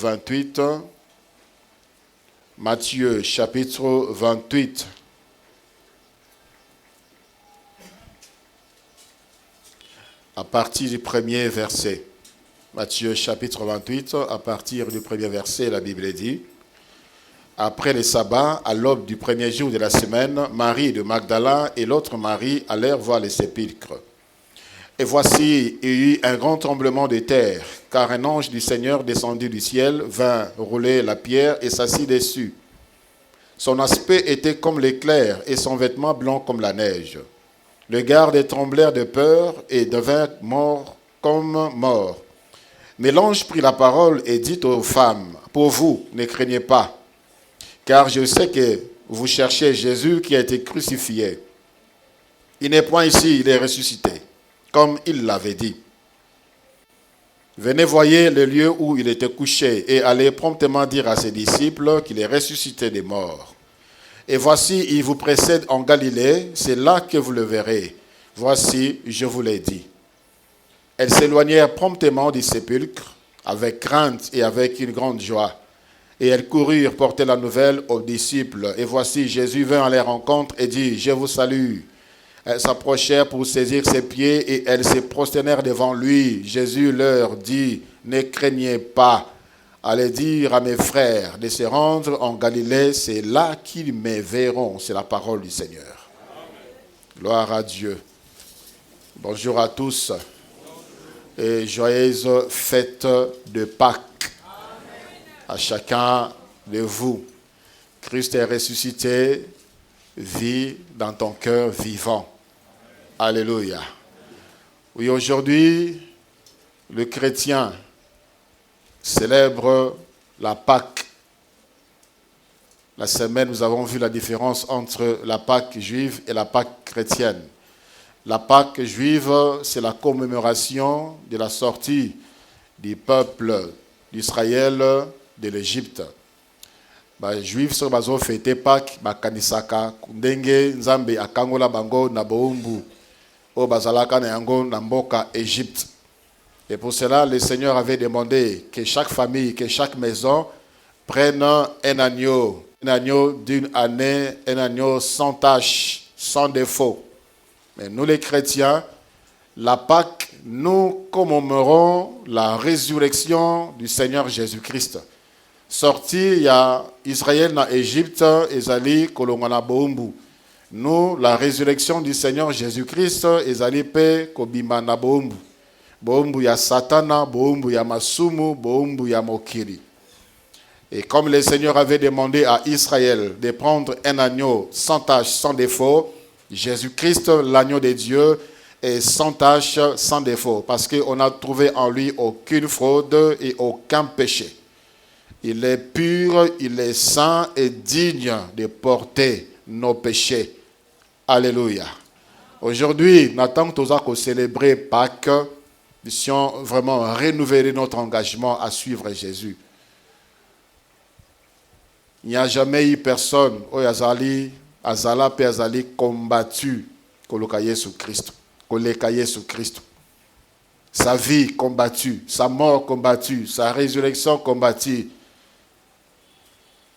28. Matthieu chapitre 28. À partir du premier verset. Matthieu chapitre 28, à partir du premier verset, la Bible dit: Après le sabbat, à l'aube du premier jour de la semaine, Marie de Magdala et l'autre Marie allèrent voir les sépulcres. Et voici, il y eut un grand tremblement de terre, car un ange du Seigneur descendu du ciel vint rouler la pierre et s'assit dessus. Son aspect était comme l'éclair et son vêtement blanc comme la neige. Les gardes tremblèrent de peur et devinrent morts comme morts. Mais l'ange prit la parole et dit aux femmes: Pour vous, ne craignez pas, car je sais que vous cherchez Jésus qui a été crucifié. Il n'est point ici, il est ressuscité, comme il l'avait dit. Venez voyez le lieu où il était couché et allez promptement dire à ses disciples qu'il est ressuscité des morts. Et voici, il vous précède en Galilée, c'est là que vous le verrez. Voici, je vous l'ai dit. Elles s'éloignèrent promptement du sépulcre, avec crainte et avec une grande joie. Et elles coururent porter la nouvelle aux disciples. Et voici, Jésus vint à leur rencontre et dit: Je vous salue. Elles s'approchèrent pour saisir ses pieds et elles se prosternèrent devant lui. Jésus leur dit: Ne craignez pas. Allez dire à mes frères de se rendre en Galilée, c'est là qu'ils me verront. C'est la parole du Seigneur. Gloire à Dieu. Bonjour à tous et joyeuse fête de Pâques à chacun de vous. Christ est ressuscité, vit dans ton cœur vivant. Alléluia. Oui, aujourd'hui, le chrétien célèbre la Pâque. La semaine, nous avons vu la différence entre la Pâque juive et la Pâque chrétienne. La Pâque juive, c'est la commémoration de la sortie du peuple d'Israël de l'Égypte. Les Juifs sont bazo fêté Pâques, bakanisaka ndenge nzambe akangola bango na boumbu o bazalaka na yango na mboka Égypte. Et pour cela, le Seigneur avait demandé que chaque famille, que chaque maison prenne un agneau d'une année, un agneau sans tache, sans défaut. Mais nous les chrétiens, la Pâque, nous commémorons la résurrection du Seigneur Jésus-Christ. Sorti, il y a Israël dans l'Égypte, Ezali, Kolongana Boumbu. Nous, la résurrection du Seigneur Jésus-Christ, Ezali Pe, Kobimana Boumbu. Boumbu ya Satana, Boumbu ya Masumu, Boumbu ya Mokiri. Et comme le Seigneur avait demandé à Israël de prendre un agneau sans tache, sans défaut, Jésus-Christ, l'agneau de Dieu, est sans tache, sans défaut, parce qu'on a trouvé en lui aucune fraude et aucun péché. Il est pur, il est saint et digne de porter nos péchés. Alléluia. Aujourd'hui, nous attendons tous à célébrer Pâques. Nous puissions vraiment renouveler notre engagement à suivre Jésus. Il n'y a jamais eu personne au Yazali, Azala pe Azali combattu Kolokaye sous Christ. Kolekaye sous Christ. Sa vie combattue, sa mort combattue, sa résurrection combattue,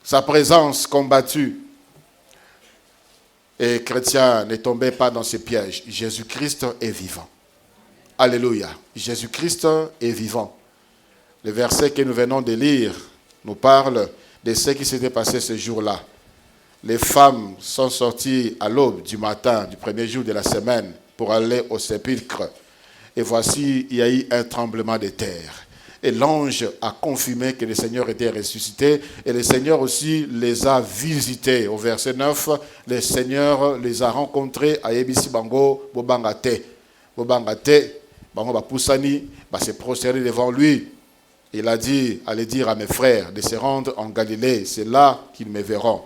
sa présence combattue. Et chrétien, ne tombez pas dans ces pièges. Jésus-Christ est vivant. Alléluia. Jésus-Christ est vivant. Le verset que nous venons de lire nous parle de ce qui s'était passé ce jour-là. Les femmes sont sorties à l'aube du matin, du premier jour de la semaine, pour aller au sépulcre. Et voici, il y a eu un tremblement de terre. Et l'ange a confirmé que le Seigneur était ressuscité. Et le Seigneur aussi les a visités. Au verset 9, le Seigneur les a rencontrés à Ebisi Bango, Bobangate. Bobangate, Bango Bapoussani, se prosterner devant lui. Il a dit, allez dire à mes frères de se rendre en Galilée. C'est là qu'ils me verront.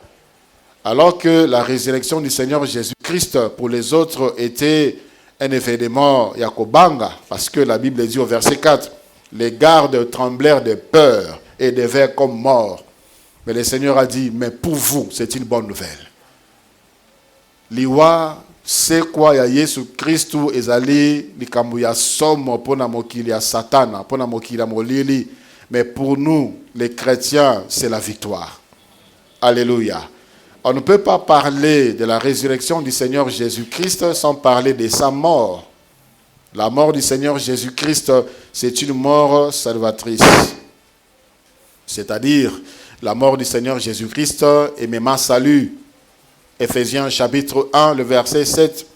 Alors que la résurrection du Seigneur Jésus-Christ pour les autres était un événement Yakobanga, parce que la Bible dit au verset 4, les gardes tremblèrent de peur et devinrent comme morts. Mais le Seigneur a dit, mais pour vous, c'est une bonne nouvelle. Liwa, c'est quoi ya Yesu Christu ezali likambu ya somo pona mokili ya Satana, pona mokili ya molili, Mais pour nous, les chrétiens, c'est la victoire. Alléluia. On ne peut pas parler de la résurrection du Seigneur Jésus-Christ sans parler de sa mort. La mort du Seigneur Jésus-Christ, c'est une mort salvatrice. C'est-à-dire, la mort du Seigneur Jésus-Christ est même un salut. Éphésiens chapitre 1, le verset 7.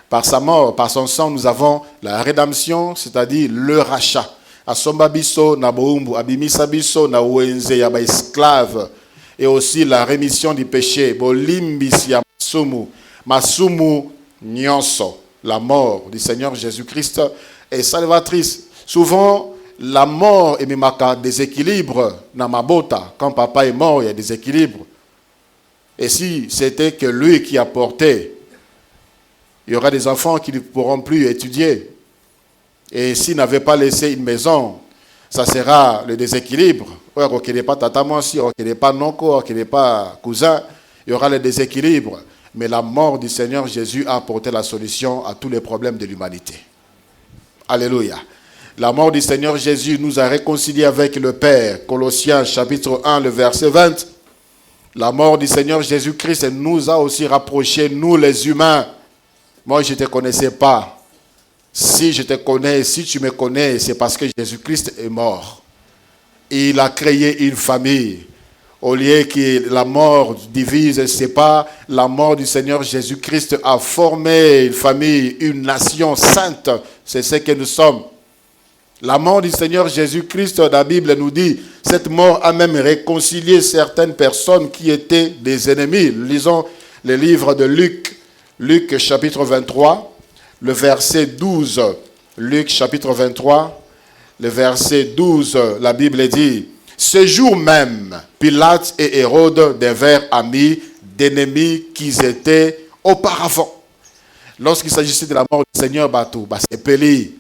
Par sa mort, par son sang, nous avons la rédemption, c'est-à-dire le rachat. Asomba biso na boumbu, abimisa biso na wenze ya ba esclave. Et aussi la rémission du péché. Bolimbisi ya masumu nyonso. La mort du Seigneur Jésus-Christ est salvatrice. Souvent, la mort est même un déséquilibre dans ma bota. Quand papa est mort, il y a des équilibres. Et si c'était que lui qui apportait, il y aura des enfants qui ne pourront plus étudier. Et s'il n'avait pas laissé une maison, ça sera le déséquilibre. On ne connaît pas tata Mansi, on ne connaît pas Nonko, on ne connaît pas cousin. Il y aura le déséquilibre. Mais la mort du Seigneur Jésus a apporté la solution à tous les problèmes de l'humanité. Alléluia. La mort du Seigneur Jésus nous a réconciliés avec le Père. Colossiens chapitre 1, le verset 20. La mort du Seigneur Jésus-Christ nous a aussi rapprochés, nous les humains. Moi, je ne te connaissais pas. Si je te connais, si tu me connais, c'est parce que Jésus-Christ est mort. Il a créé une famille. Au lieu que la mort divise, c'est pas la mort du Seigneur Jésus-Christ a formé une famille, une nation sainte. C'est ce que nous sommes. La mort du Seigneur Jésus-Christ, la Bible nous dit, cette mort a même réconcilié certaines personnes qui étaient des ennemis. Lisons le livre de Luc, Luc chapitre 23, le verset 12. Luc chapitre 23, le verset 12, la Bible dit, ce jour même, Pilate et Hérode devinrent amis d'ennemis qu'ils étaient auparavant. Lorsqu'il s'agissait de la mort du Seigneur, c'est Péli.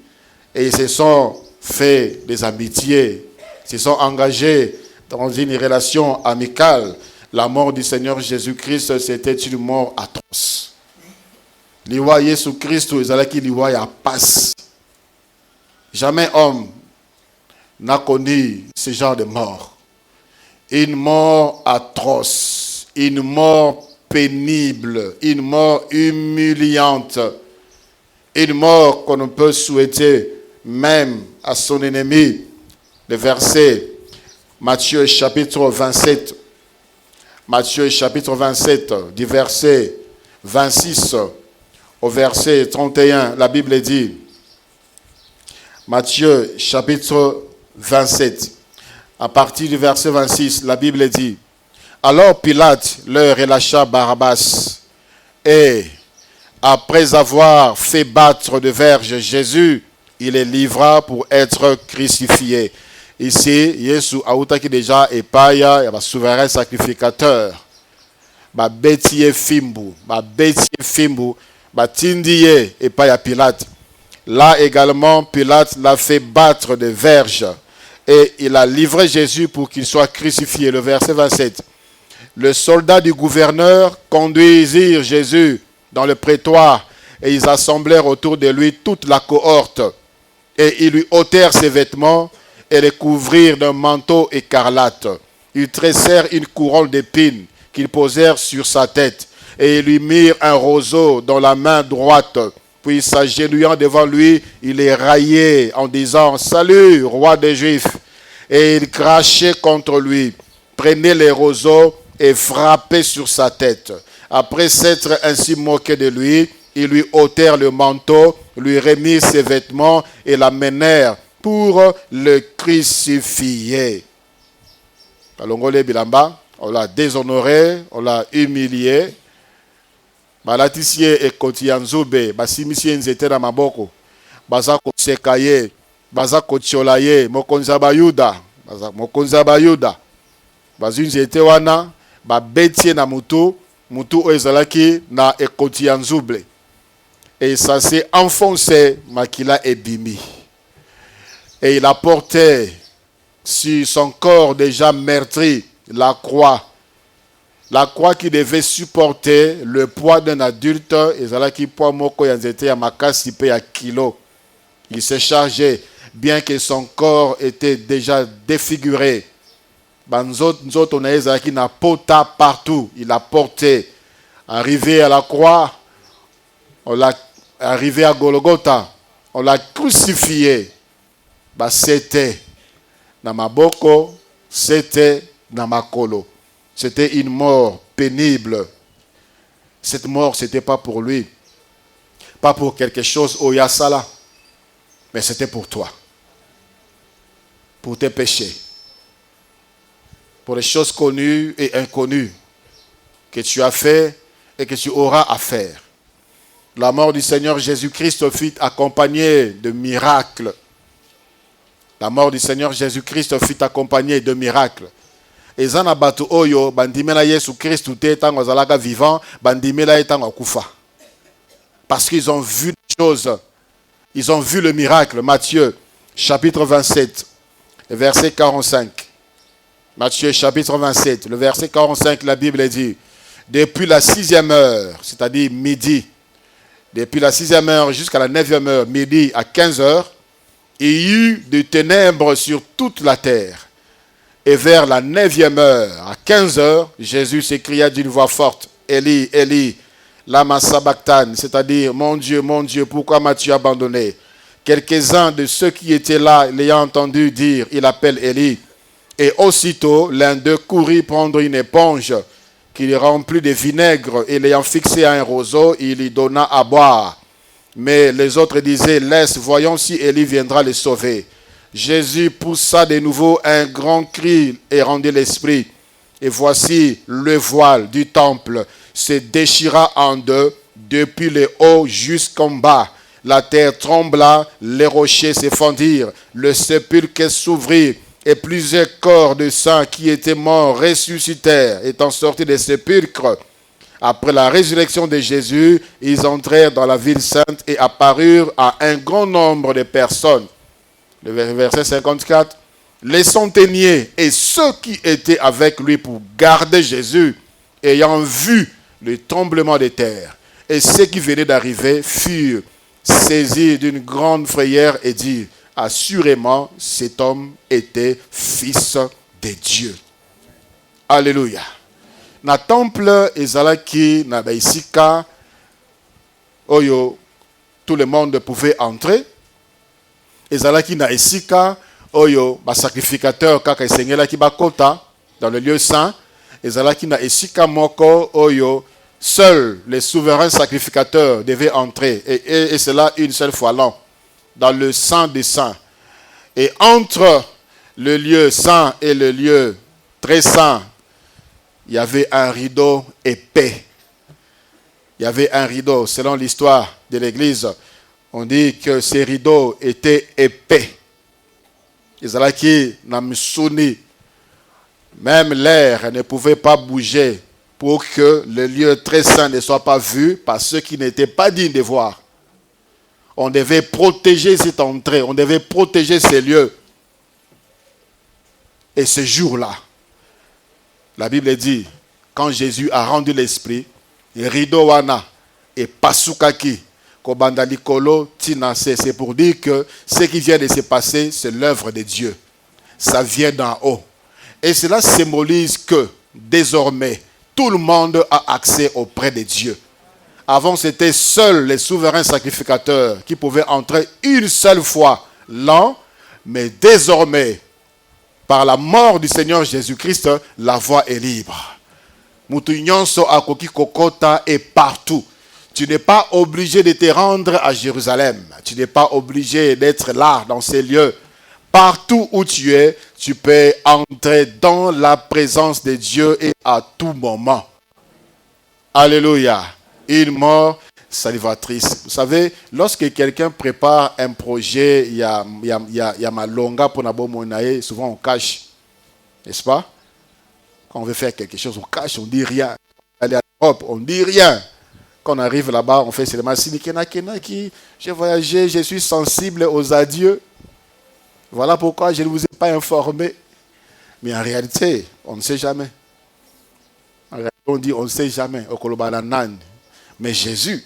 Et ils se sont fait des amitiés, ils se sont engagés dans une relation amicale. La mort du Seigneur Jésus-Christ, c'était une mort atroce. Liwa Yesu Christ, ezalaki liwa ya passe. Jamais homme n'a connu ce genre de mort. Une mort atroce, une mort pénible, une mort humiliante, une mort qu'on ne peut souhaiter même à son ennemi. Le verset, Matthieu chapitre 27, Matthieu chapitre 27, du verset 26 au verset 31, la Bible dit, Matthieu chapitre 27, à partir du verset 26, la Bible dit, alors Pilate leur relâcha Barabbas, et après avoir fait battre de verge Jésus, il les livra pour être crucifié. Ici, Yesu autaki déjà epaya ya ba souverain sacrificateur. Ba betie fimbu, ba tindiye epaya Pilate. Là également, Pilate l'a fait battre de verge et il a livré Jésus pour qu'il soit crucifié. Le verset 27. Le soldat du gouverneur conduisirent Jésus dans le prétoire et ils assemblèrent autour de lui toute la cohorte. Et ils lui ôtèrent ses vêtements et les couvrirent d'un manteau écarlate. Ils tressèrent une couronne d'épines qu'ils posèrent sur sa tête et ils lui mirent un roseau dans la main droite. Puis s'agenouillant devant lui, il les raillait en disant « Salut, roi des Juifs !» Et il crachait contre lui, prenait les roseaux et frappait sur sa tête. Après s'être ainsi moqué de lui, ils lui ôtèrent le manteau, lui remirent ses vêtements et l'amenèrent pour le crucifier. Kalongole Bilamba, on l'a déshonoré, on l'a humilié. Balatisie et Kotianzoube, Basimisie Nzete na Maboko, Bazako Sekaye, Bazako Tcholaye, Mokonzabayuda, Mokonzabayuda, Bazunzete wana, Babetie na Mutu, Mutu Oezalaki na Ekotianzoube. Et ça s'est enfoncé, Makila et Bimi. Et il a porté sur son corps déjà meurtri la croix. La croix qui devait supporter le poids d'un adulte, et qui poids moko yanzete ya makasi pe ya kilo. Il s'est chargé bien que son corps était déjà défiguré. On a qui n'a pota partout. Il a porté. Arrivé à la croix, on l'a arrivé à Golgotha, on l'a crucifié. C'était dans ma boko, c'était dans ma colo. C'était une mort pénible. Cette mort, ce n'était pas pour lui. Pas pour quelque chose au Yassala. Mais c'était pour toi. Pour tes péchés. Pour les choses connues et inconnues que tu as fait et que tu auras à faire. La mort du Seigneur Jésus-Christ fut accompagnée de miracles. La mort du Seigneur Jésus-Christ fut accompagnée de miracles. Et zana batu oyo bandimela Yesu Christ te tango zalaka vivant, bandimela etango kufa. Parce qu'ils ont vu des choses. Ils ont vu le miracle. Matthieu chapitre 27, verset 45. Matthieu chapitre 27, le verset 45, la Bible dit, depuis la 6e heure, c'est-à-dire midi, depuis la 6e heure jusqu'à la 9e heure, midi à 15 heures, il y eut des ténèbres sur toute la terre. Et vers la 9e heure, à 15 heures, Jésus s'écria d'une voix forte, Eli, Eli, lama sabachthani, c'est-à-dire, mon Dieu, pourquoi m'as-tu abandonné? Quelques-uns de ceux qui étaient là l'ayant entendu dire, il appelle Eli. Et aussitôt, l'un d'eux courut prendre une éponge qu'il remplit de vinaigre et l'ayant fixé à un roseau, il lui donna à boire. Mais les autres disaient, laisse, voyons si Élie viendra les sauver. Jésus poussa de nouveau un grand cri et rendit l'esprit. Et voici le voile du temple se déchira en deux, depuis le haut jusqu'en bas. La terre trembla, les rochers se fendirent, le sépulcre s'ouvrit, et plusieurs corps de saints qui étaient morts ressuscitèrent, étant sortis des sépulcres. Après la résurrection de Jésus, ils entrèrent dans la ville sainte et apparurent à un grand nombre de personnes. Le verset 54. Les centeniers et ceux qui étaient avec lui pour garder Jésus, ayant vu le tremblement de terre, et ceux qui venaient d'arriver furent saisis d'une grande frayeur et dirent, assurément, cet homme était fils de Dieu. Alléluia. Na temple ezalaki na baisika oyo tout le monde pouvait entrer. Ezalaki na esika oyo ba sacrificateur kaka esengelaki bakota dans le lieu saint. Ezalaki na esika moko oyo seuls les souverains sacrificateurs devaient entrer et cela une seule fois l'an. Dans le Saint des Saints. Et entre le lieu saint et le lieu très saint, il y avait un rideau épais. Il y avait un rideau. Selon l'histoire de l'Église, on dit que ces rideaux étaient épais. Ezalaki na misuni. Même l'air ne pouvait pas bouger pour que le lieu très saint ne soit pas vu par ceux qui n'étaient pas dignes de voir. On devait protéger cette entrée, on devait protéger ces lieux. Et ce jour-là, la Bible dit, quand Jésus a rendu l'esprit, rideau wana et pasukaki, kobanda likolo tinase, c'est pour dire que ce qui vient de se passer, c'est l'œuvre de Dieu. Ça vient d'en haut. Et cela symbolise que désormais, tout le monde a accès auprès de Dieu. Avant, c'était seuls les souverains sacrificateurs qui pouvaient entrer une seule fois l'an, mais désormais, par la mort du Seigneur Jésus-Christ, la voie est libre. Mutu nyonso akoki kokota est partout. Tu n'es pas obligé de te rendre à Jérusalem. Tu n'es pas obligé d'être là, dans ces lieux. Partout où tu es, tu peux entrer dans la présence de Dieu et à tout moment. Alléluia. Une mort salivatrice. Vous savez, lorsque quelqu'un prépare un projet, il y a ma longa pour nabomonae, souvent on cache. N'est-ce pas? Quand on veut faire quelque chose, on cache, on ne dit rien. Aller à l'Europe, on ne dit rien. Quand on arrive là-bas, on fait seulement signe qui j'ai voyagé, je suis sensible aux adieux. Voilà pourquoi je ne vous ai pas informé. Mais en réalité, on ne sait jamais. En réalité, on dit on ne sait jamais. Mais Jésus,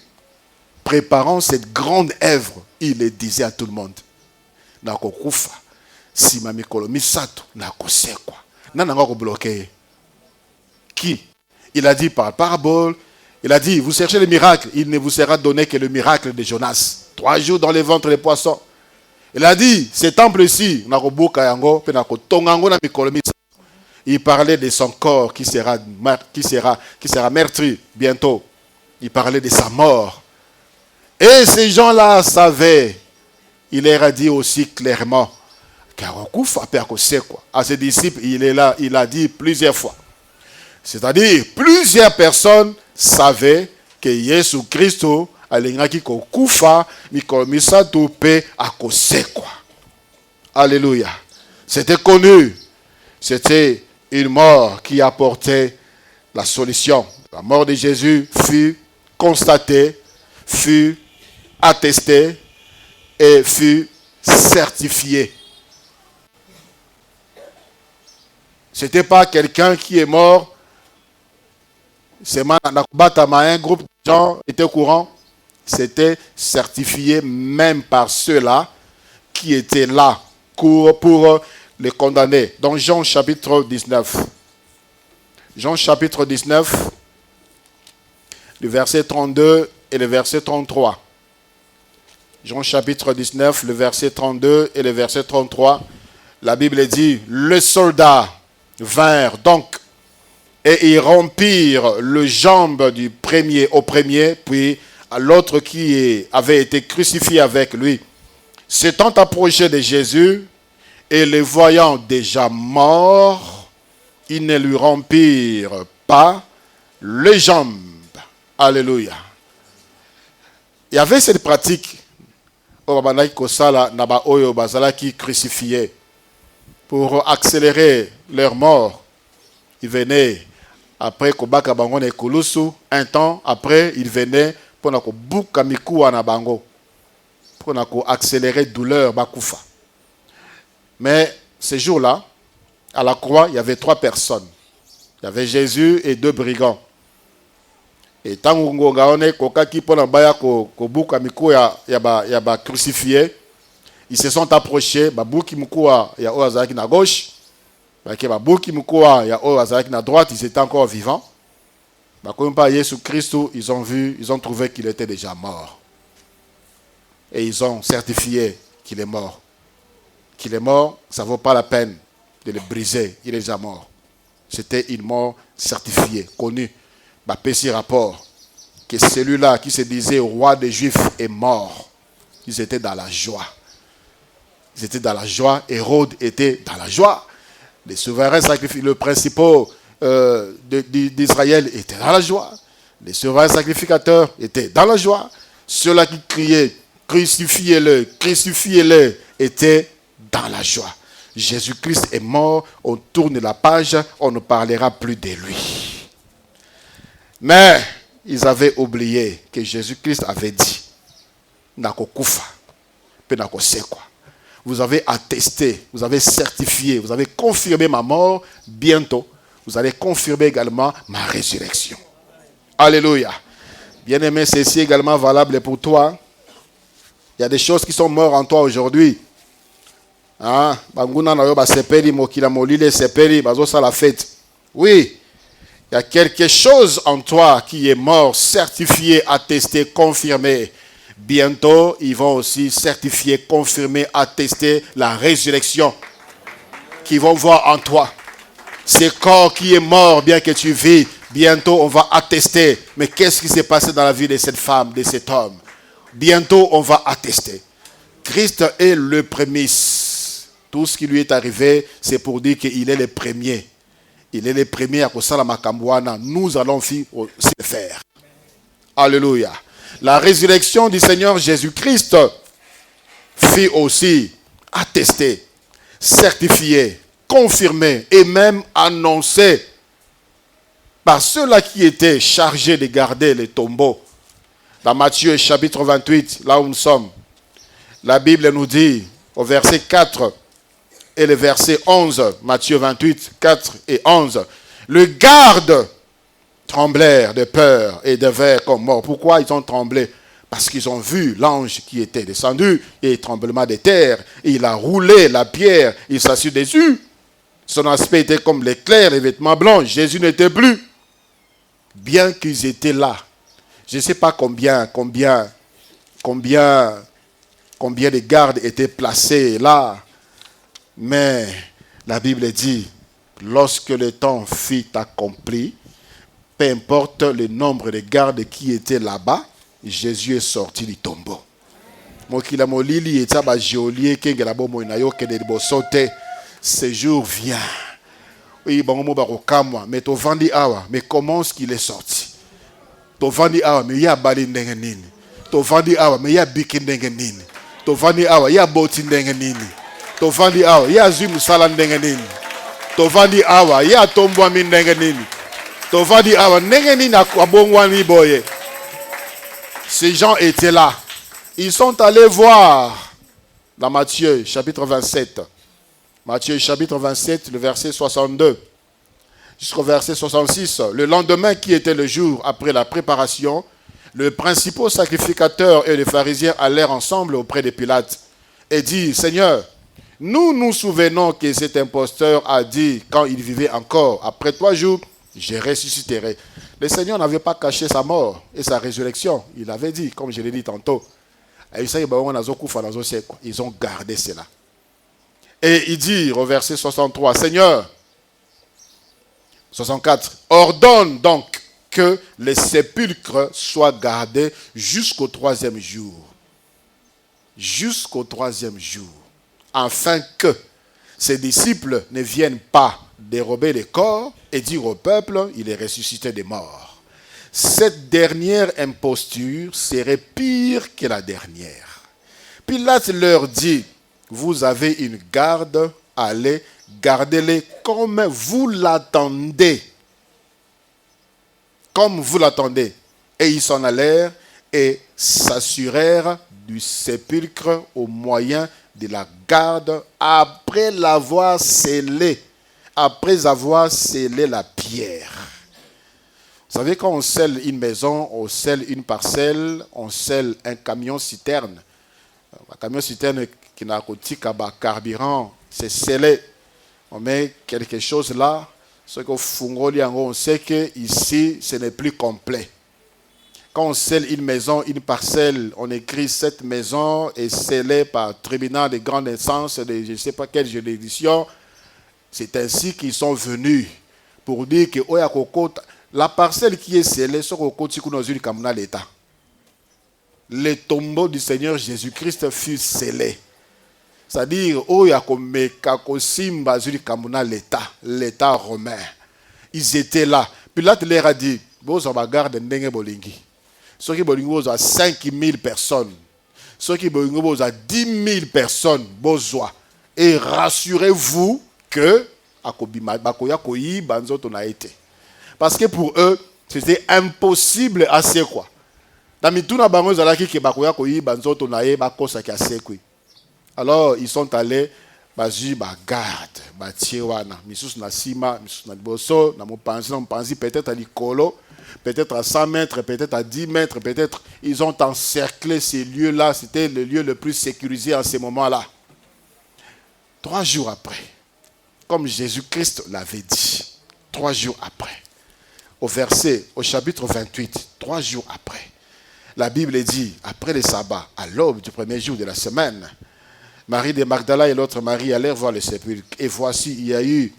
préparant cette grande œuvre, il le disait à tout le monde. nakokufa sima mikolo misato nakosekwa. Nananga ko bloqué. Qui? Il a dit par parabole, il a dit, vous cherchez le miracle, il ne vous sera donné que le miracle de Jonas. 3 jours dans le ventre des poissons. Il a dit, ce temple-ci, il parlait de son corps qui sera meurtri bientôt. Il parlait de sa mort. Et ces gens-là savaient, il leur a dit aussi clairement, à ses disciples, il est là, il a dit plusieurs fois. C'est-à-dire, plusieurs personnes savaient que Jésus-Christ alingaki kokufa mikolo misato pe akosekwa. Alléluia. C'était connu. C'était une mort qui apportait la solution. La mort de Jésus fut constatée, fut attestée et fut certifiée. Ce n'était pas quelqu'un qui est mort. C'est un groupe de gens était au courant. C'était certifié même par ceux-là qui étaient là pour les condamner. Dans Jean chapitre 19. Jean chapitre 19, le verset 32 et le verset 33. Jean chapitre 19, le verset 32 et le verset 33. La Bible dit, les soldats vinrent donc et ils rompirent le jambe du premier au premier, puis à l'autre qui avait été crucifié avec lui. S'étant approché de Jésus et le voyant déjà mort, ils ne lui rompirent pas les jambes. Alléluia. Il y avait cette pratique qui crucifiait pour accélérer leur mort. Ils venaient après Kobaka Bango et Kulusu, un temps après, ils venaient pour accélérer douleur bakufa. Mais ce jour-là, à la croix, il y avait 3 personnes. Il y avait Jésus et 2 brigands. Et tant que crucifié, ils se sont approchés, babuki mukua ya ozaki na gauche, babuki mukua ya ozaki na droite, ils étaient encore vivants. Comme par Jésus-Christ, ils ont trouvé qu'il était déjà mort. Et ils ont certifié qu'il est mort. Qu'il est mort, ça ne vaut pas la peine de le briser. Il est déjà mort. C'était une mort certifiée, connue. Petit rapport que celui-là qui se disait roi des Juifs est mort. Ils étaient dans la joie. Ils étaient dans la joie. Hérode était dans la joie. Les souverains sacrificateurs, le principal d'Israël était dans la joie. Les souverains sacrificateurs étaient dans la joie. Ceux-là qui criaient crucifiez-le, crucifiez-le, étaient dans la joie. Jésus-Christ est mort, on tourne la page, on ne parlera plus de lui. Mais ils avaient oublié que Jésus-Christ avait dit Nako kufa, pe nako sekwa. Vous avez attesté, vous avez certifié, vous avez confirmé ma mort. Bientôt, vous allez confirmer également ma résurrection. Alléluia. Bien-aimé, ceci est également valable pour toi. Il y a des choses qui sont mortes en toi aujourd'hui. Oui, il y a quelque chose en toi qui est mort, certifié, attesté, confirmé. Bientôt, ils vont aussi certifier, confirmer, attester la résurrection qu'ils vont voir en toi. Ce corps qui est mort, bien que tu vis, bientôt on va attester. Mais qu'est-ce qui s'est passé dans la vie de cette femme, de cet homme? Bientôt on va attester. Christ est le prémisse. Tout ce qui lui est arrivé, c'est pour dire qu'il est le premier. Il est le premier à Kosala Makambouana. Nous allons aussi le faire. Alléluia. La résurrection du Seigneur Jésus-Christ fut aussi attestée, certifiée, confirmée et même annoncée par ceux-là qui étaient chargés de garder les tombeaux. Dans Matthieu chapitre 28, là où nous sommes, la Bible nous dit au verset 4 et le verset 11, Matthieu 28, 4 et 11, le garde tremblèrent de peur et devinrent comme morts. Pourquoi ils ont tremblé? Parce qu'ils ont vu l'ange qui était descendu et tremblement de terre. Il a roulé la pierre, il s'assit dessus. Son aspect était comme l'éclair, les vêtements blancs. Jésus n'était plus. Bien qu'ils étaient là. Je ne sais pas combien de gardes étaient placés là. Mais la Bible dit, lorsque le temps fut accompli, peu importe le nombre de gardes qui étaient là-bas, Jésus est sorti du tombeau. Ce jour vient. Oui, mais tovandi awa, mais comment est-ce qu'il est sorti? Tovandi awa, mais il y a bali ndengenini. Tovandi awa, mais il y a biki ndengenini. Tovandi awa, il y a boti ndengenini. Tovandi awa, il y a zui musala ndengenini. Tovandi awa, il y a tombwa mi ndengenini. Tovandi awa, ndengenini akwabongwani boye. Ces gens étaient là. Ils sont allés voir dans Matthieu, chapitre 27. Matthieu, chapitre 27, le verset 62. Jusqu'au verset 66. Le lendemain, qui était le jour après la préparation, le principal sacrificateur et les pharisiens allèrent ensemble auprès de Pilate et dit, Seigneur, nous nous souvenons que cet imposteur a dit, quand il vivait encore, après 3 jours, je ressusciterai. Le Seigneur n'avait pas caché sa mort et sa résurrection. Il avait dit, comme je l'ai dit tantôt, ils ont gardé cela. Et il dit au verset 63, Seigneur, 64, ordonne donc que les sépulcres soient gardés jusqu'au 3e jour. Jusqu'au 3e jour. Afin que ses disciples ne viennent pas dérober les corps et dire au peuple, il est ressuscité des morts. Cette dernière imposture serait pire que la dernière. Pilate leur dit, vous avez une garde, allez, gardez-les comme vous l'attendez. Comme vous l'attendez. Et ils s'en allèrent et s'assurèrent du sépulcre au moyen de la garde après l'avoir scellé. Après avoir scellé la pierre. Vous savez, quand on scelle une maison, on scelle une parcelle, on scelle un camion-citerne. Un camion-citerne qui n'a qu'un carburant, c'est scellé. On met quelque chose là, ce qu'on fungoli, on sait que ici, ce n'est plus complet. Quand on scelle une maison, une parcelle, on écrit cette maison est scellée par tribunal de grande instance de je ne sais pas quelle juridiction. C'est ainsi qu'ils sont venus pour dire que la parcelle qui est scellée sur l'État. Le tombeau du Seigneur Jésus-Christ fut scellé. C'est-à-dire, l'État romain. Ils étaient là. Pilate leur a dit, vous avez garde ndenge bolingi. Ceux qui bolingi vous 5000 personnes. Ceux qui bolingi vous 10 000 personnes. Et rassurez-vous que parce que pour eux, c'était impossible à ce quoi. Alors, ils sont allés, garde, peut-être à l'icolo, peut-être à 100 mètres, peut-être à 10 mètres, peut-être. Ils ont encerclé ces lieux-là. C'était le lieu le plus sécurisé en ce moment-là. 3 jours après, comme Jésus-Christ l'avait dit, 3 jours après, au chapitre 28, 3 jours après, la Bible dit, après le sabbat, à l'aube du premier jour de la semaine, Marie de Magdala et l'autre Marie allèrent voir le sépulcre. Et voici, il y a eu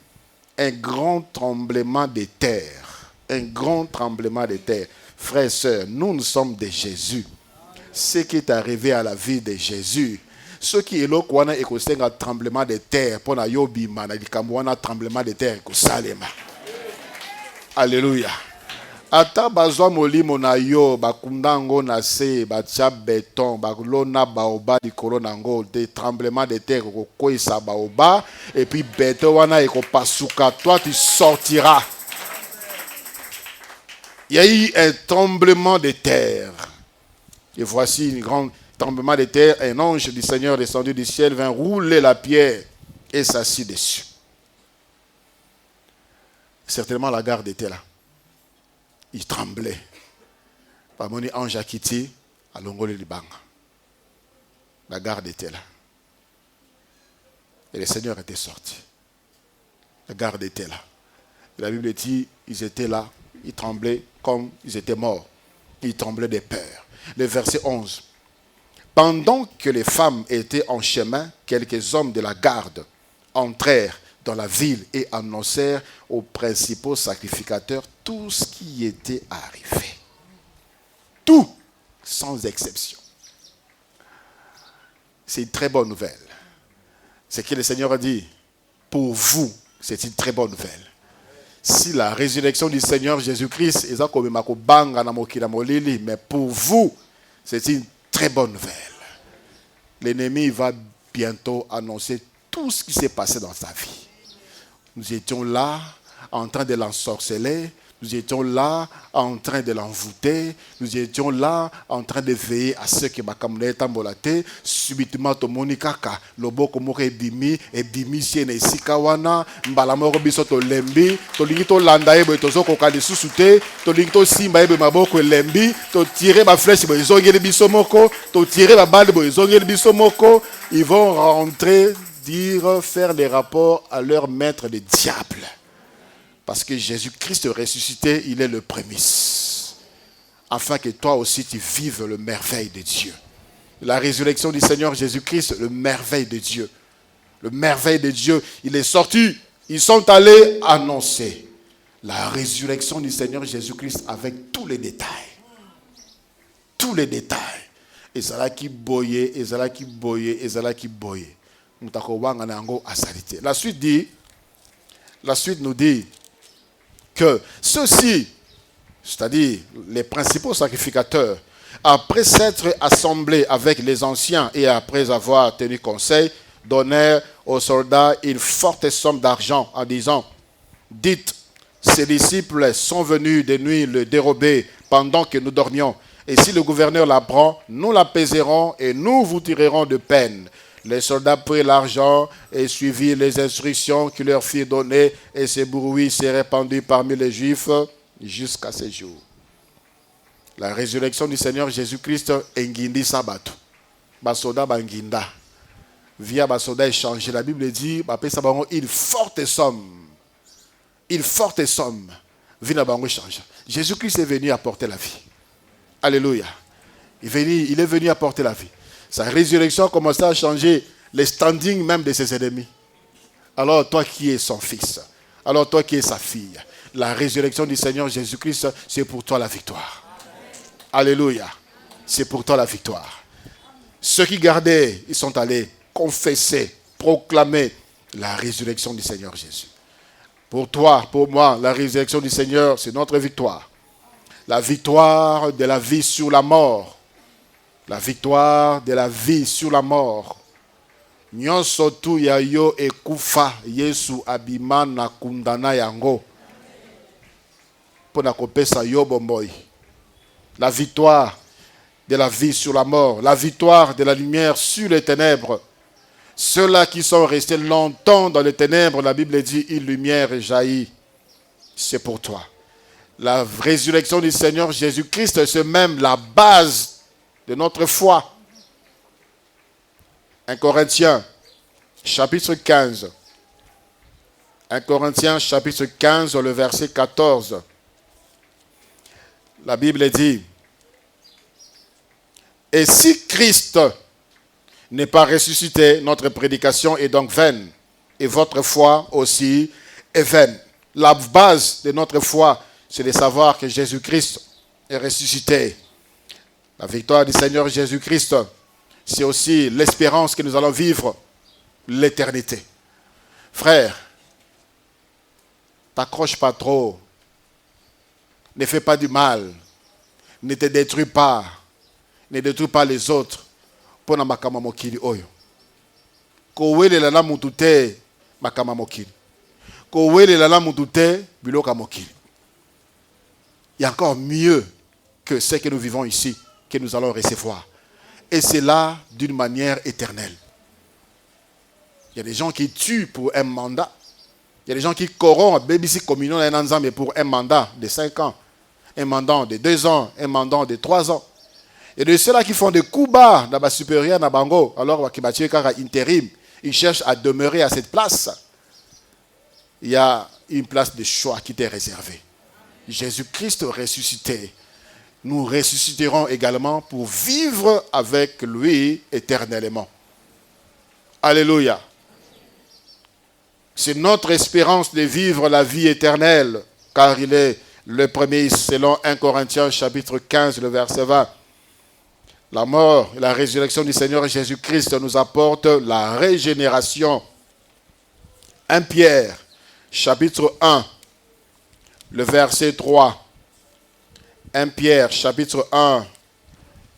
un grand tremblement de terre. Un grand tremblement de terre. Frères et sœurs, nous sommes de Jésus. Ce qui est arrivé à la vie de Jésus, ce qui est là, c'est un tremblement de terre. Pour na yobi mana un tremblement de terre. Alléluia. Ata bazwa molimo na yo bakundango na se batia béton bakulona baoba likolo nango des tremblements de terre ko koisa baoba et puis béton wana ekopasuka, toi tu sortiras. Il y a eu un tremblement de terre. Et voici un grand tremblement de terre, un ange du Seigneur descendu du ciel vint rouler la pierre et s'assit dessus. Certainement la garde était là. Il tremblait. Par mon ange a quitté, à Longole Libanga. La garde était là. Et le Seigneur était sorti. La garde était là. Et la Bible dit, ils étaient là, ils tremblaient comme ils étaient morts. Ils tremblaient de peur. Le verset 11. Pendant que les femmes étaient en chemin, quelques hommes de la garde entrèrent dans la ville et annoncèrent aux principaux sacrificateurs tout ce qui était arrivé. Tout, sans exception. C'est une très bonne nouvelle. C'est que le Seigneur a dit, pour vous, c'est une très bonne nouvelle. Si la résurrection du Seigneur Jésus-Christ est comme mais pour vous, c'est une très bonne nouvelle. L'ennemi va bientôt annoncer tout ce qui s'est passé dans sa vie. Nous étions là, en train de l'ensorceler. Nous étions là, en train de l'envoûter. Nous étions là, en train de veiller à ce que ma caméra est embolatée. Subitement, to monikaka, loboko moko ebimi, siene isikawana, mbalamoko biso to lembi, to lingi to landa ebe to zoko kali susute, to lingi to simba ebe maboko lembi, to tirer ma flèche bo izongeli biso moko, to tirer ma balle bo izongeli biso moko. Ils vont rentrer, faire des rapports à leur maître, le diable. Parce que Jésus-Christ ressuscité, il est le prémisse. Afin que toi aussi tu vives le merveille de Dieu. La résurrection du Seigneur Jésus-Christ, le merveille de Dieu. Le merveille de Dieu, il est sorti. Ils sont allés annoncer la résurrection du Seigneur Jésus-Christ avec tous les détails. Tous les détails. Et ça là qui boyait, et ça là qui boyait, et ça là qui boyait. La suite nous dit que ceux-ci, c'est-à-dire les principaux sacrificateurs, après s'être assemblés avec les anciens et après avoir tenu conseil, donnèrent aux soldats une forte somme d'argent en disant, dites, ces disciples sont venus de nuit le dérober pendant que nous dormions. Et si le gouverneur l'apprend, nous l'apaiserons et nous vous tirerons de peine. Les soldats prirent l'argent et suivirent les instructions qui leur firent donner, et ce bruit s'est répandu parmi les Juifs jusqu'à ce jour. La résurrection du Seigneur Jésus-Christ engindi sabatu. Basoda banginda. Via basoda échangé. La Bible dit, une forte somme. Une forte somme. Vina bango échange. Jésus-Christ est venu apporter la vie. Alléluia. Il est venu apporter la vie. Sa résurrection a commencé à changer les standings même de ses ennemis. Alors toi qui es son fils, alors toi qui es sa fille, la résurrection du Seigneur Jésus-Christ, c'est pour toi la victoire. Alléluia. C'est pour toi la victoire. Ceux qui gardaient, ils sont allés confesser, proclamer la résurrection du Seigneur Jésus. Pour toi, pour moi, la résurrection du Seigneur, c'est notre victoire. La victoire de la vie sur la mort. La victoire de la vie sur la mort. Nyonso tu ya yo ekufa Yesu abima na kundana yango. Pona kopesa yo bomboy. La victoire de la vie sur la mort. La victoire de la lumière sur les ténèbres. Ceux-là qui sont restés longtemps dans les ténèbres, la Bible dit, une lumière jaillit. C'est pour toi. La résurrection du Seigneur Jésus-Christ, c'est même la base de notre foi. 1 Corinthiens, chapitre 15. 1 Corinthiens, chapitre 15, le verset 14. La Bible dit, et si Christ n'est pas ressuscité, notre prédication est donc vaine, et votre foi aussi est vaine. La base de notre foi, c'est de savoir que Jésus-Christ est ressuscité. La victoire du Seigneur Jésus-Christ, c'est aussi l'espérance que nous allons vivre l'éternité. Frère, t'accroche pas trop. Ne fais pas du mal. Ne te détruis pas. Ne détruis pas les autres. Pona makama mokili oyo. Kowelela na mutu te makama mokili. Kowelela na mutu te biloka mokili. Il y a encore mieux que ce que nous vivons ici, que nous allons recevoir. Et c'est là d'une manière éternelle. Il y a des gens qui tuent pour un mandat. Il y a des gens qui corrompent BBC Communion mais pour un mandat de 5 ans, un mandat de 2 ans, un mandat de 3 ans. Et de ceux-là qui font des coups bas dans la supérieure, dans Bango, alors qui battent car intérim, ils cherchent à demeurer à cette place. Il y a une place de choix qui t'est réservée. Jésus-Christ ressuscité. Nous ressusciterons également pour vivre avec lui éternellement. Alléluia. C'est notre espérance de vivre la vie éternelle, car il est le premier, selon 1 Corinthiens chapitre 15, le verset 20. La mort et la résurrection du Seigneur Jésus-Christ nous apportent la régénération. 1 Pierre chapitre 1, le verset 3. 1 Pierre chapitre 1,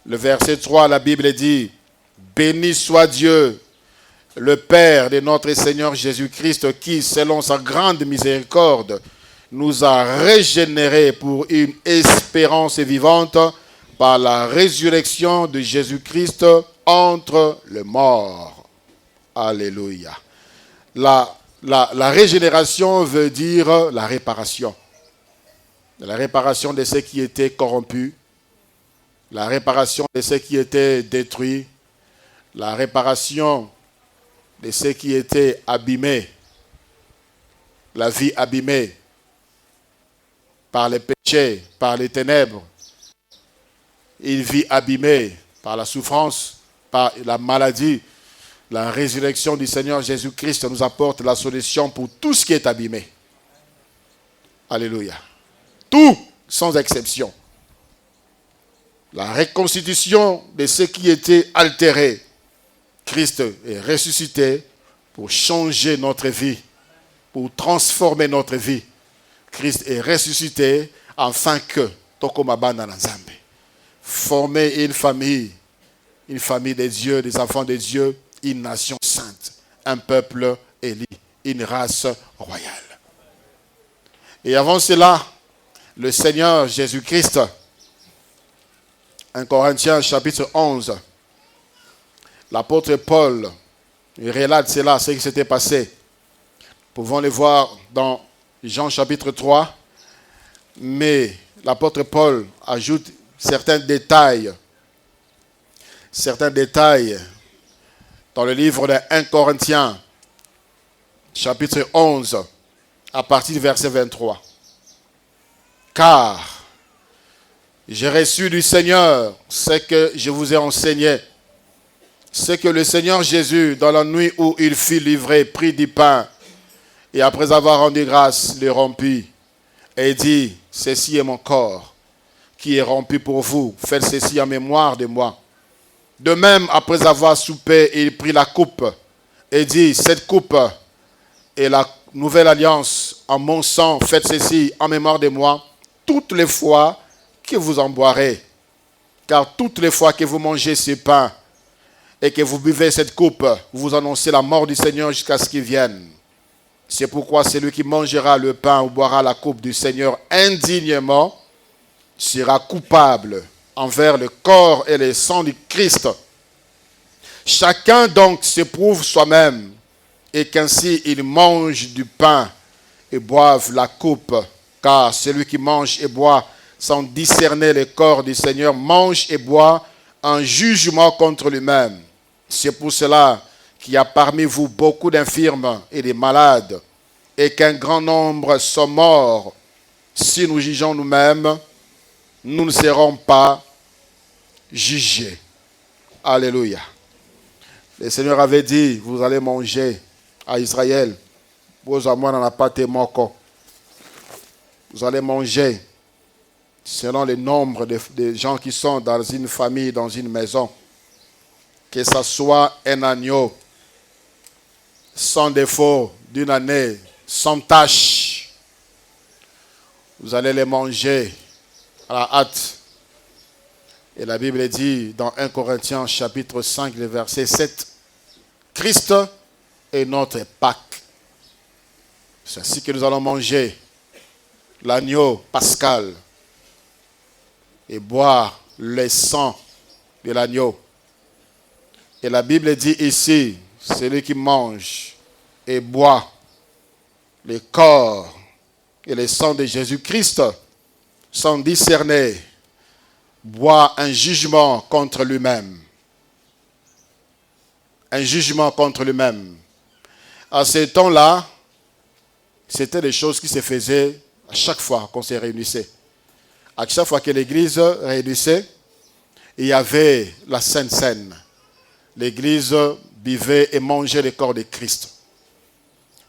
le verset 3, la Bible dit « Béni soit Dieu, le Père de notre Seigneur Jésus-Christ, qui, selon sa grande miséricorde, nous a régénérés pour une espérance vivante par la résurrection de Jésus-Christ entre les morts. » Alléluia. La régénération veut dire la réparation. La réparation de ce qui était corrompu, la réparation de ce qui était détruit, la réparation de ce qui était abîmé, la vie abîmée par les péchés, par les ténèbres, une vie abîmée par la souffrance, par la maladie. La résurrection du Seigneur Jésus-Christ nous apporte la solution pour tout ce qui est abîmé. Alléluia. Tout, sans exception. La reconstitution de ce qui était altéré. Christ est ressuscité pour changer notre vie, pour transformer notre vie. Christ est ressuscité afin que, former une famille des dieux, des enfants de Dieu, une nation sainte, un peuple élu, une race royale. Et avant cela, le Seigneur Jésus-Christ, 1 Corinthiens chapitre 11, l'apôtre Paul, il relate cela, ce qui s'était passé. Nous pouvons le voir dans Jean chapitre 3, mais l'apôtre Paul ajoute certains détails dans le livre de 1 Corinthiens chapitre 11, à partir du verset 23. Car j'ai reçu du Seigneur ce que je vous ai enseigné. C'est que le Seigneur Jésus, dans la nuit où il fut livré, prit du pain et après avoir rendu grâce, le rompit et dit, ceci est mon corps qui est rompu pour vous. Faites ceci en mémoire de moi. De même, après avoir soupé, il prit la coupe et dit, cette coupe est la nouvelle alliance en mon sang. Faites ceci en mémoire de moi toutes les fois que vous en boirez. Car toutes les fois que vous mangez ce pain et que vous buvez cette coupe, vous annoncez la mort du Seigneur jusqu'à ce qu'il vienne. C'est pourquoi celui qui mangera le pain ou boira la coupe du Seigneur indignement sera coupable envers le corps et le sang du Christ. Chacun donc s'éprouve soi-même et qu'ainsi il mange du pain et boive la coupe. Car celui qui mange et boit sans discerner le corps du Seigneur mange et boit un jugement contre lui-même. C'est pour cela qu'il y a parmi vous beaucoup d'infirmes et des malades et qu'un grand nombre sont morts. Si nous jugeons nous-mêmes, nous ne serons pas jugés. Alléluia. Le Seigneur avait dit, vous allez manger à Israël. Vous allez manger selon le nombre de gens qui sont dans une famille, dans une maison. Que ce soit un agneau sans défaut d'une année, sans tache. Vous allez les manger à la hâte. Et la Bible dit dans 1 Corinthiens chapitre 5, le verset 7, Christ est notre Pâque. C'est ainsi que nous allons manger l'agneau pascal et boire le sang de l'agneau. Et la Bible dit ici, celui qui mange et boit le corps et le sang de Jésus-Christ sans discerner boit un jugement contre lui-même. Un jugement contre lui-même. À ce temps-là, c'était des choses qui se faisaient à chaque fois qu'on se réunissait. À chaque fois que l'église réunissait, il y avait la Sainte Seine. L'église buvait et mangeait le corps de Christ.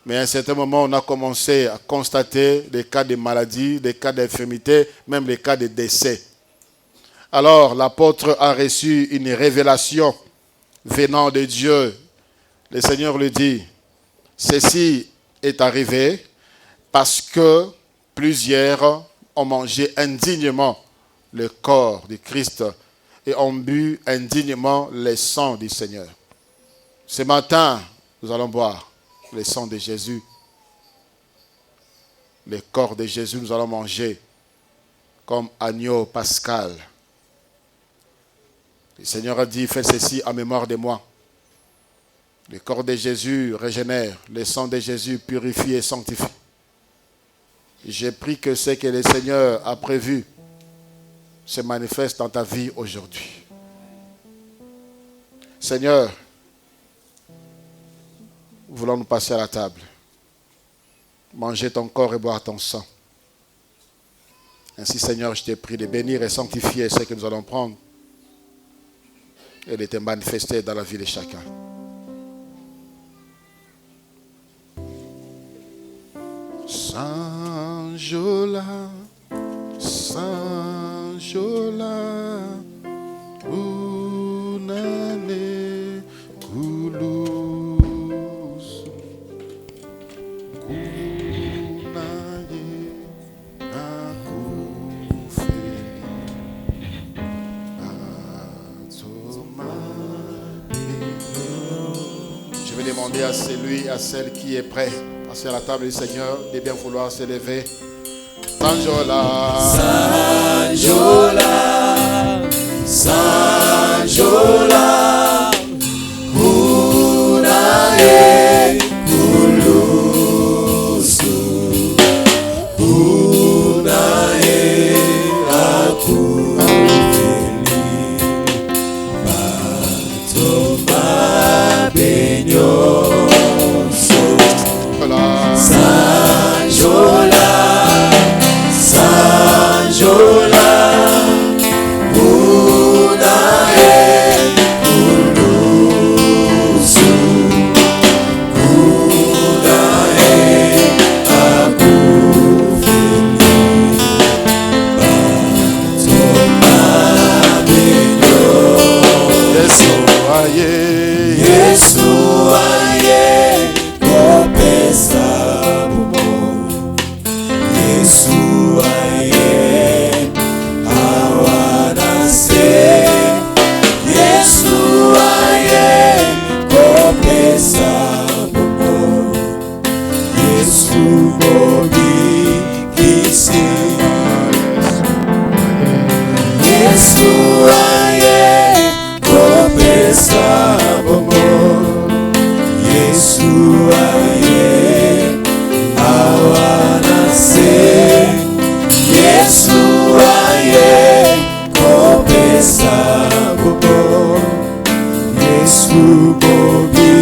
Mais à un certain moment, on a commencé à constater des cas de maladie, des cas d'infirmité, même des cas de décès. Alors, l'apôtre a reçu une révélation venant de Dieu. Le Seigneur lui dit, ceci est arrivé parce que plusieurs ont mangé indignement le corps du Christ et ont bu indignement le sang du Seigneur. Ce matin, nous allons boire le sang de Jésus. Le corps de Jésus, nous allons manger comme agneau pascal. Le Seigneur a dit, faites ceci en mémoire de moi. Le corps de Jésus régénère, le sang de Jésus purifie et sanctifie. J'ai pris que ce que le Seigneur a prévu se manifeste dans ta vie aujourd'hui. Seigneur, voulons nous passer à la table. Manger ton corps et boire ton sang. Ainsi, Seigneur, je t'ai prie de bénir et sanctifier ce que nous allons prendre et de te manifester dans la vie de chacun. Sanjola, Sanjola, Unane Kulus, Kunaye Akufeli, Atoma. Je vais demander à celui, à celle qui est prêt à la table du Seigneur de bien vouloir se lever. Sanjola, Sanjola, Sanjola, Kunae Kulusu, Kunae Akufeli, Batoma Benyo. Sanjola, Sanjola, Kunae Kulusu, Kunae Akufeli, Batoma Benyo. Yesu aye, Yesu aye, kopesa bumo. Yesu aye, awanase. Yesu aye, kopesa bumo. Yesu mobi kisi. Yesu aye, kopesa bumo. Yesu aye, awanase. Yesu aye, kopesa bumo. Yesu mobi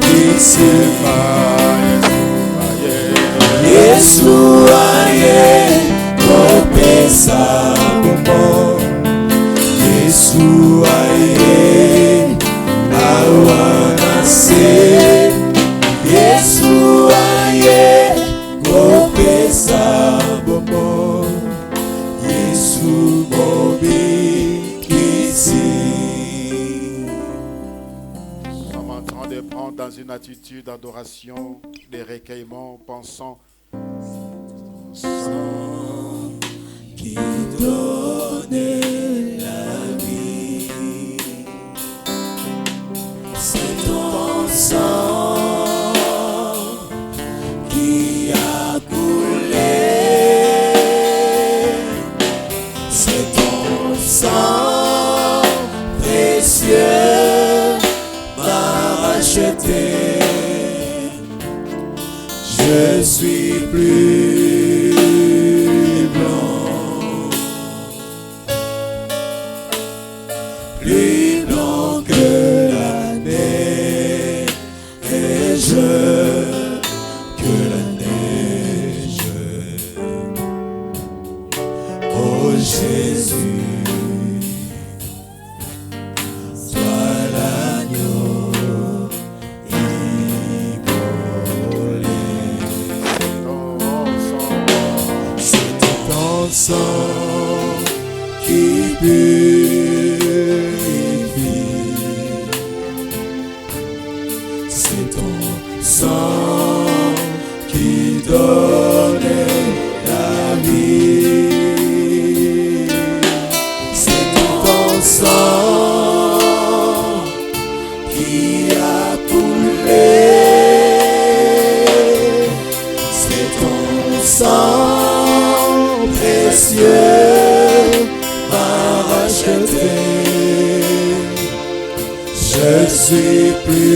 kisima. Yesu aye, kopesa bumo. Yesu aye, awanase. Yesu aye, kopesa bumo. Yesu mobi kisi. nous sommes en train de prendre dans une attitude d'adoration, de recueillement, pensant Qui donne la vie, c'est ton sang qui a coulé, c'est ton sang précieux m'a racheté. Je suis plus blanc. sang qui purifie. C'est ton sang qui donne la vie. C'est ton sang qui a coulé. C'est ton sang précieux m'a racheté. Je suis plus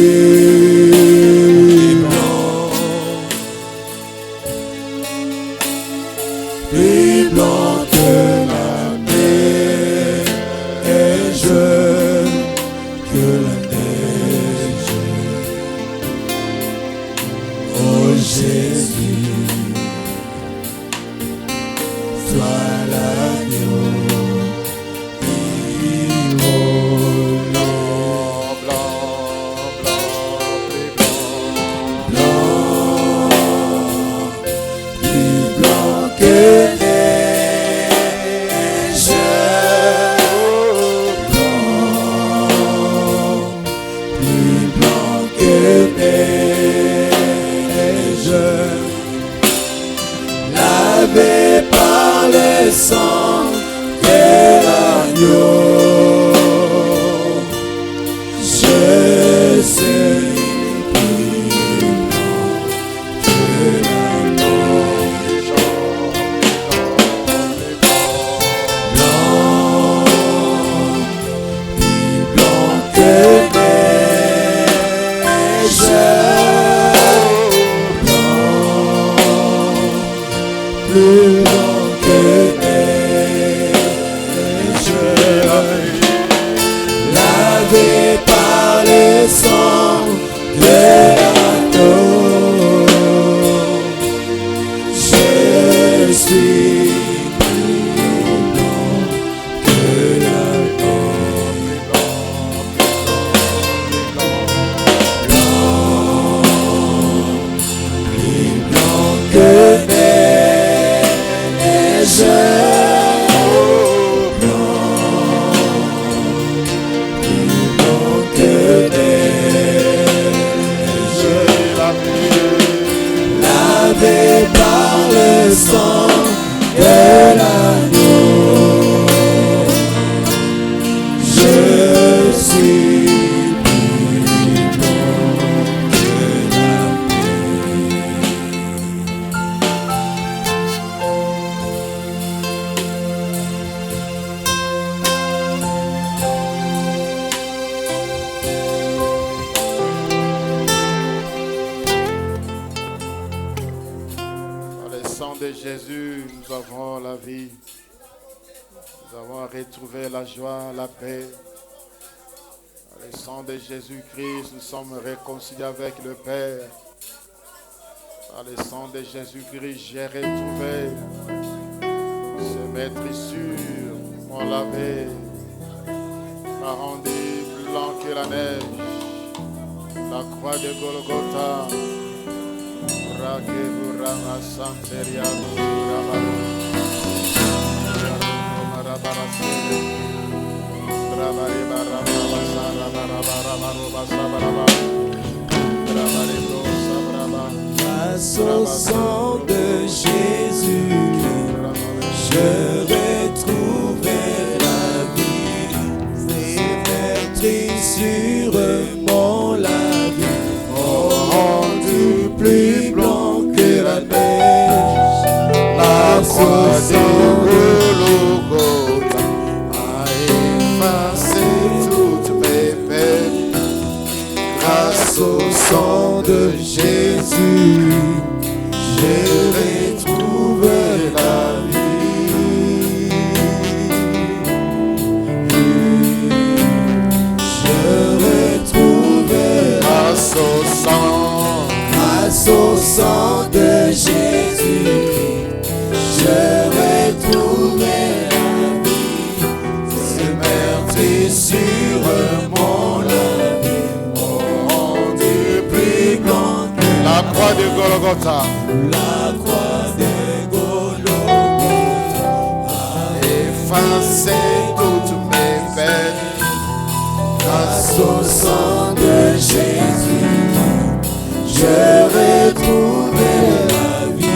blanc que la mer, et jeune que la neige. Oh Jésus, toi l'agneau par le sang de l'agneau. Je suis plus blanc que la neige. Blanc, plus blanc que neige. Plus blanc que neige, lavé par le sang de l'agneau. Je suis plus blanc que la neige. Plus blanc que neige. Lavé par le sang de l'agneau, je suis plus blanc que la de Jésus, nous avons la vie, nous avons retrouvé la joie, la paix. Par le sang de Jésus-Christ, nous sommes réconciliés avec le Père. Par le sang de Jésus-Christ, j'ai retrouvé ce maître sûr, mon lavé, m'a rendu blanc que la neige. La croix de Golgotha. Grâce au sang de Jésus, je vais trouver la vie. Ses meurtrissures m'ont lavé, m'ont rendu plus blanc que la neige. La croix de Golgotha a effacé toutes mes peines. Grâce au sang de Jésus, je retrouve la vie. Je retrouve grâce au sang de Jésus, je retrouve la vie. Ces meurtrissures m'ont lavé, m'ont rendu plus blanc que la croix de Golgotha. La croix de Golgotha a effacé toutes mes peines. Grâce au sang de Jésus, je retrouve la vie.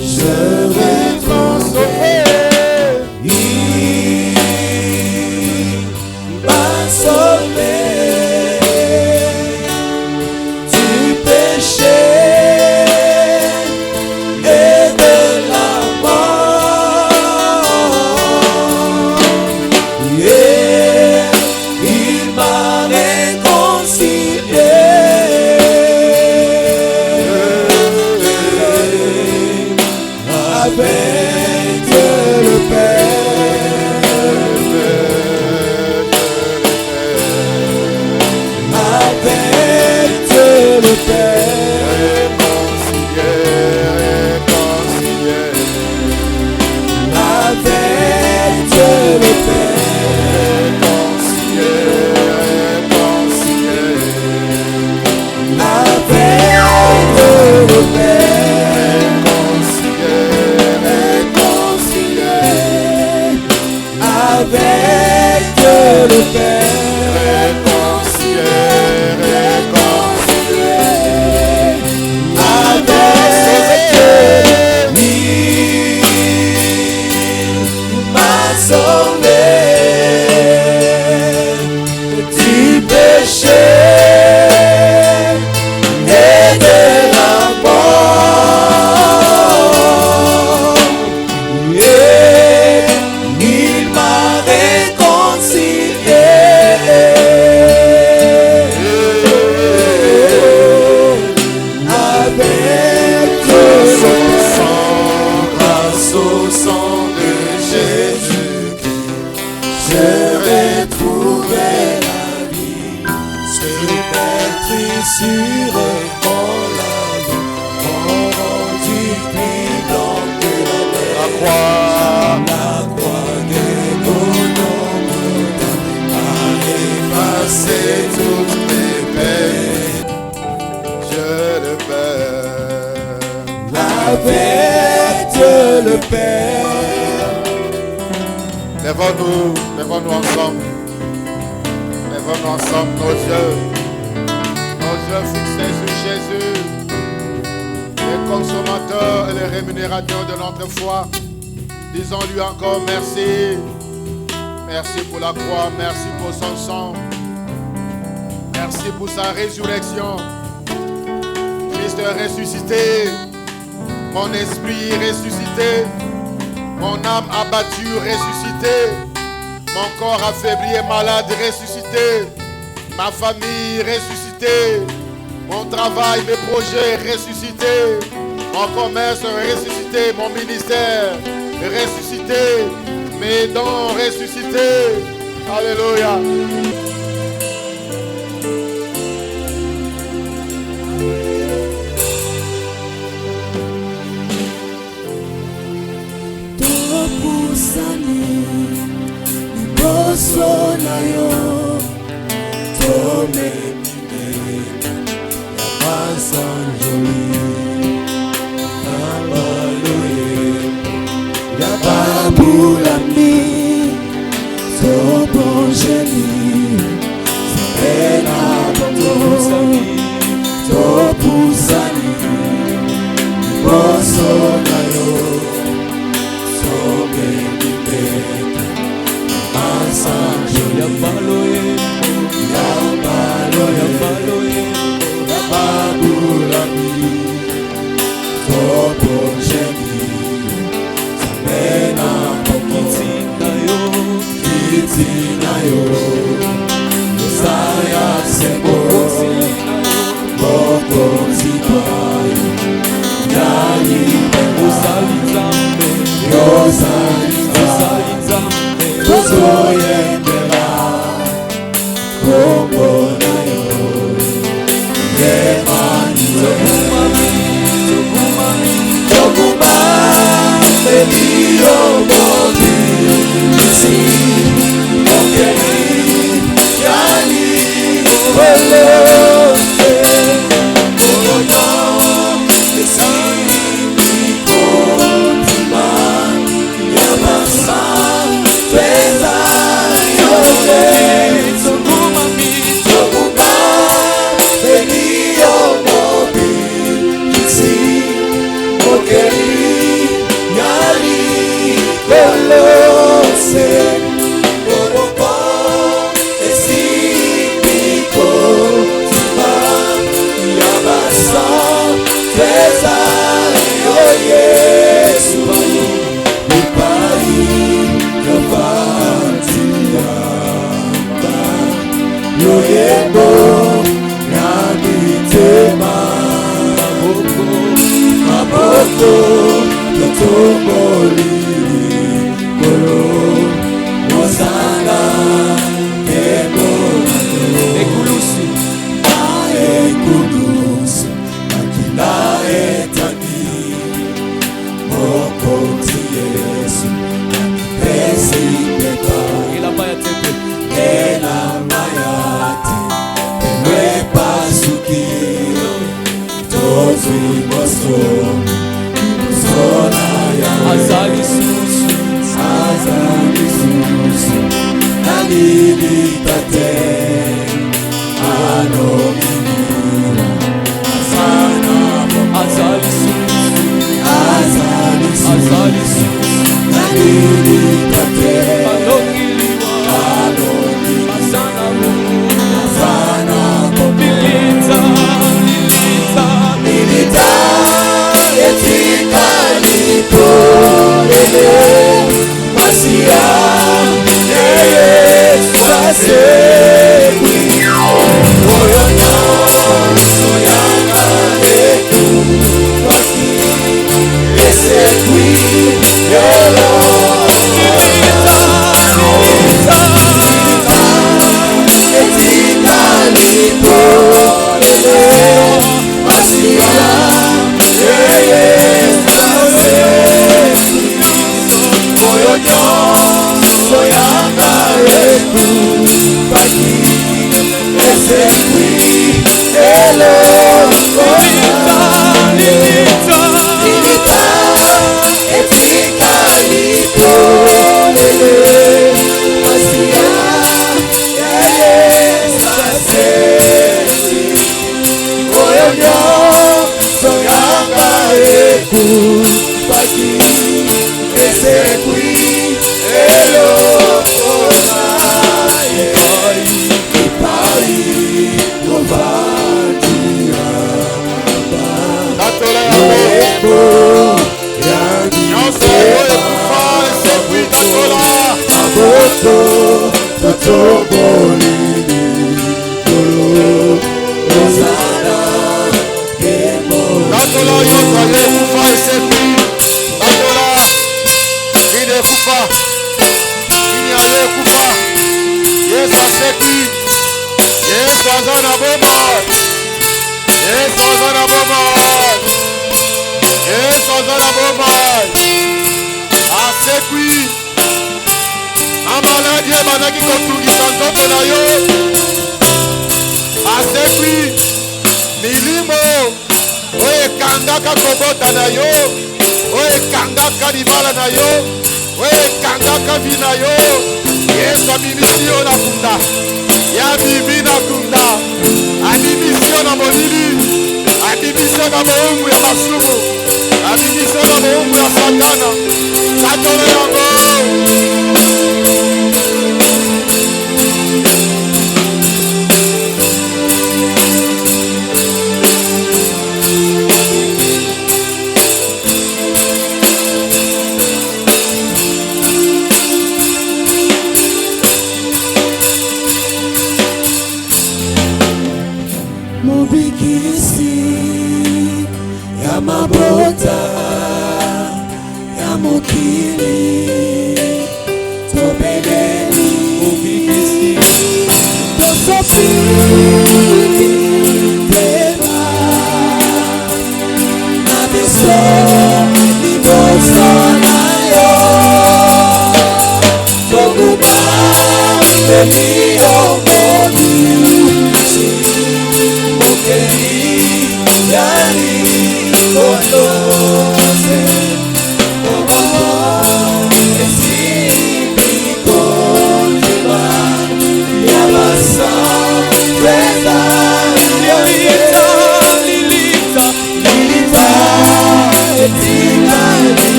Je retrouve il m'a sauvé du péché et de la mort. Yeah, il m'a réconcilié avec le Père. Avec le Père, Réconcilié, avec le Père, réconcilié, réconcilié, avec le Père, réconcilié, avec le Père, sauvé du péché et de la mort. Yeah, il m'a réconcilié avec le sang, grâce au sang de Jésus. Je retrouvé la vie, c'est meurtri sur mon âme, mon rendu plus blanc que la neige. La croix de Golgotha a effacé toutes mes peines. Je le Père. Avec le Père. Lèvons-nous ensemble. Lèvons-nous ensemble nos yeux fixés sur Jésus, le consommateur et le rémunérateur de notre foi. Disons-lui encore merci. Merci pour la croix, merci pour son sang. Merci pour sa résurrection. Christ est ressuscité. Mon esprit est ressuscité. Mon âme abattue, ressuscitée. Mon corps affaibli et malade, ressuscité. Ma famille, ressuscitée. Mon travail, mes projets, ressuscités. Mon commerce, ressuscité. Mon ministère, ressuscité. Mes dons, ressuscités. Alléluia. Sonayo, tome Yabasanjoli, Abaloye, Yababulami, Tobongeli, Sabena Topusani, Topusani, Bosonayo, tome Yabaloye, Yabaloye, Yabaloye, Yababulami, Tobongeli, Sabena Topusani.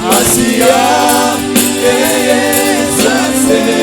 Asia, esa se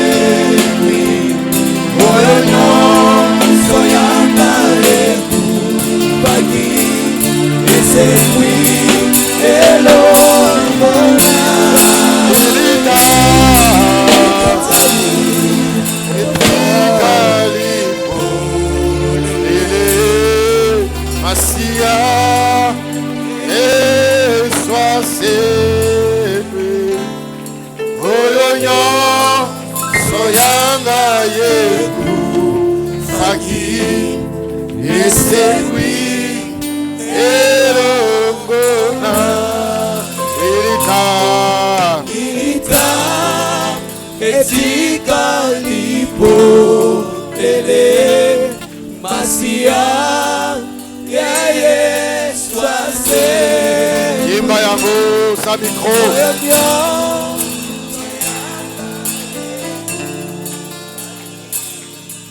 Faki Esewi Elongona Irita Etika lipo ele Masia ya Yesu ase Yimba yango sa micro